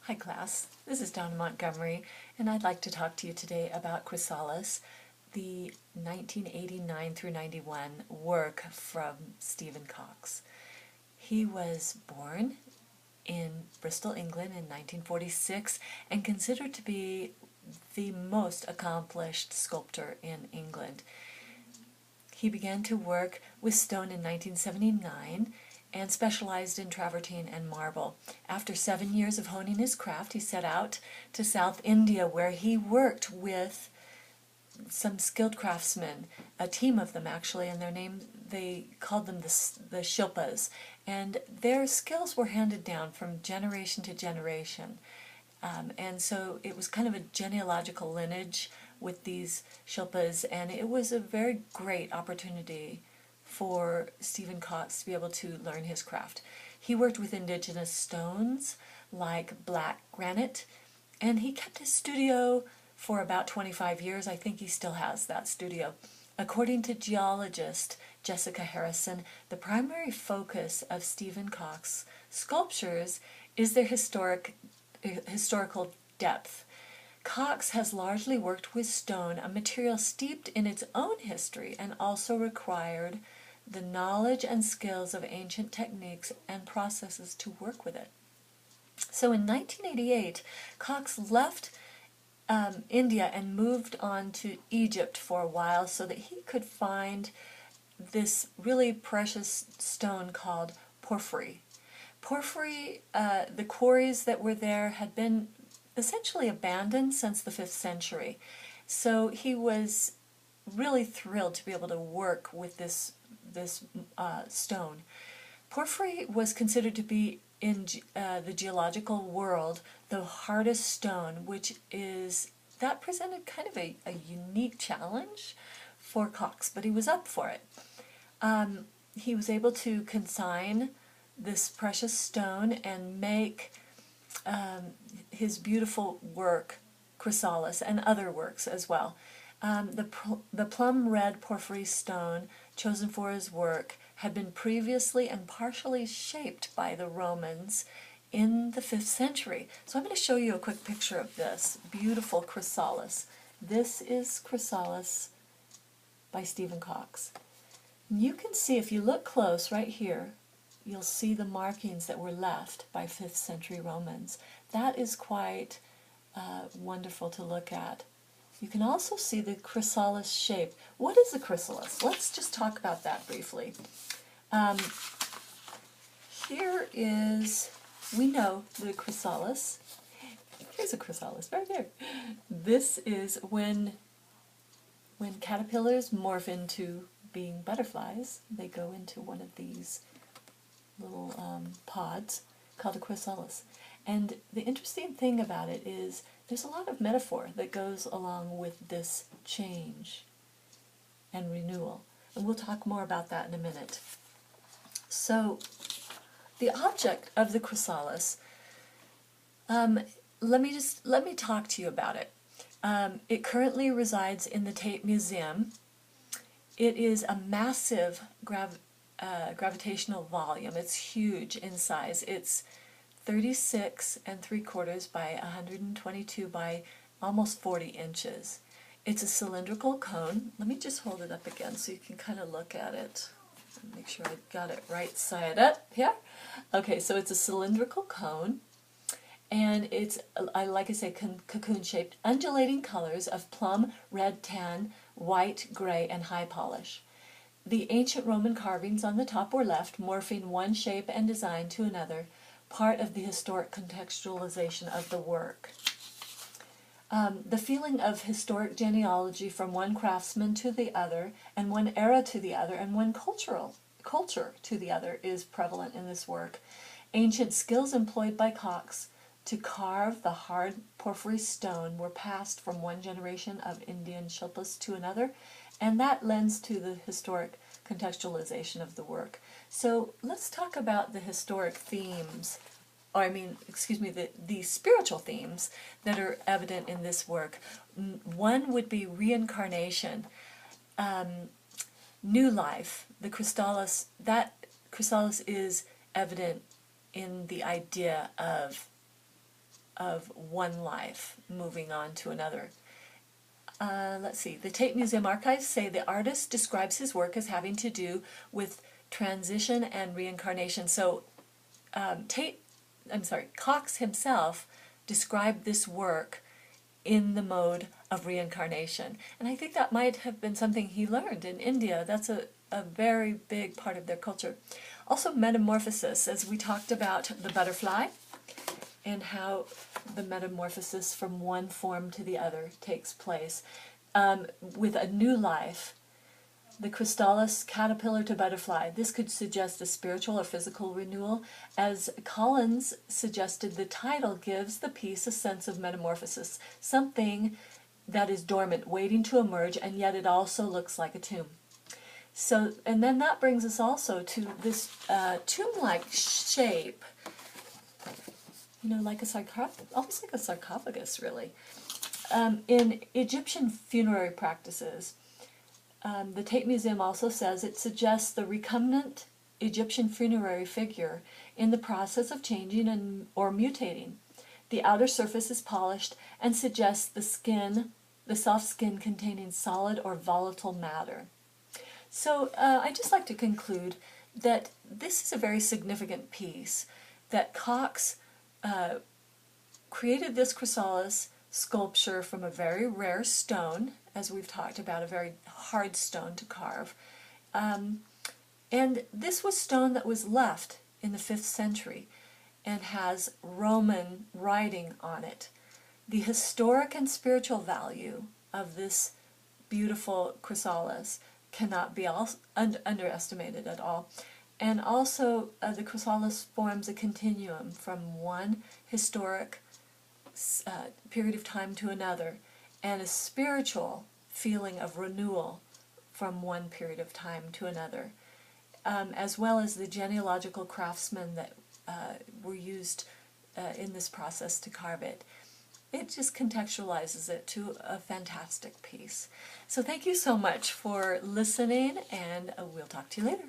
Hi class, this is Donna Montgomery, and I'd like to talk to you today about Chrysalis, the 1989 through 91 work from Stephen Cox. He was born in Bristol, England in 1946 and considered to be the most accomplished sculptor in England. He began to work with stone in 1979 and specialized in travertine and marble. After 7 years of honing his craft, he set out to South India, where he worked with some skilled craftsmen, a team of them actually, and they called them the Shilpas, and their skills were handed down from generation to generation. And so it was kind of a genealogical lineage with these Shilpas, and it was a very great opportunity for Stephen Cox to be able to learn his craft. He worked with indigenous stones like black granite, and he kept his studio for about 25 years. I think he still has that studio. According to geologist Jessica Harrison, the primary focus of Stephen Cox's sculptures is their historical depth. Cox has largely worked with stone, a material steeped in its own history, and also required the knowledge and skills of ancient techniques and processes to work with it. So in 1988, Cox left India and moved on to Egypt for a while so that he could find this really precious stone called porphyry. Porphyry, the quarries that were there had been essentially abandoned since the 5th century. So he was really thrilled to be able to work with this stone. Porphyry was considered to be in the geological world the hardest stone, that presented kind of a unique challenge for Cox, but he was up for it. He was able to consign this precious stone and make his beautiful work, Chrysalis, and other works as well. The plum red porphyry stone chosen for his work had been previously and partially shaped by the Romans in the 5th century. So I'm going to show you a quick picture of this beautiful Chrysalis. This is Chrysalis by Stephen Cox. You can see, if you look close right here, you'll see the markings that were left by 5th century Romans. That is quite wonderful to look at. You can also see the chrysalis shape. What is a chrysalis? Let's just talk about that briefly. Here is, we know the chrysalis. Here's a chrysalis right here. This is when caterpillars morph into being butterflies, they go into one of these little pods called a chrysalis. And the interesting thing about it is there's a lot of metaphor that goes along with this change and renewal. And we'll talk more about that in a minute. So the object of the chrysalis, let me talk to you about it. It currently resides in the Tate Museum. It is a massive gravitational volume. It's huge in size. It's 36 3/4 by 122 by almost 40 inches. It's a cylindrical cone. Let me just hold it up again so you can kind of look at it. Make sure I got it right side up here. Okay, so it's a cylindrical cone, and it's, like I say, cocoon-shaped, undulating colors of plum, red, tan, white, gray, and high polish. The ancient Roman carvings on the top were left, morphing one shape and design to another, part of the historic contextualization of the work. The feeling of historic genealogy from one craftsman to the other, and one era to the other, and one culture to the other is prevalent in this work. Ancient skills employed by Cox to carve the hard porphyry stone were passed from one generation of Indian Shilpas to another, and that lends to the historic contextualization of the work. So let's talk about the historic themes, or the spiritual themes that are evident in this work. One would be reincarnation, new life. The Chrysalis is evident in the idea of of one life moving on to another. Let's see, the Tate Museum archives say the artist describes his work as having to do with transition and reincarnation. So Cox himself described this work in the mode of reincarnation. And I think that might have been something he learned in India. That's a very big part of their culture. Also metamorphosis, as we talked about the butterfly and how the metamorphosis from one form to the other takes place. With a new life, the Chrysalis, caterpillar to butterfly, this could suggest a spiritual or physical renewal. As Collins suggested, the title gives the piece a sense of metamorphosis, something that is dormant, waiting to emerge, and yet it also looks like a tomb. So, and then that brings us also to this tomb-like shape, you know, like a almost like a sarcophagus, really. In Egyptian funerary practices, the Tate Museum also says it suggests the recumbent Egyptian funerary figure in the process of changing or mutating. The outer surface is polished and suggests the soft skin containing solid or volatile matter. So I'd just like to conclude that this is a very significant piece, that Cox created this chrysalis sculpture from a very rare stone, as we've talked about, a very hard stone to carve. And this was stone that was left in the 5th century and has Roman writing on it. The historic and spiritual value of this beautiful chrysalis cannot be underestimated at all. And also the chrysalis forms a continuum from one historic period of time to another, and a spiritual feeling of renewal from one period of time to another, as well as the genealogical craftsmen that were used in this process to carve it. It just contextualizes it to a fantastic piece. So thank you so much for listening, and we'll talk to you later.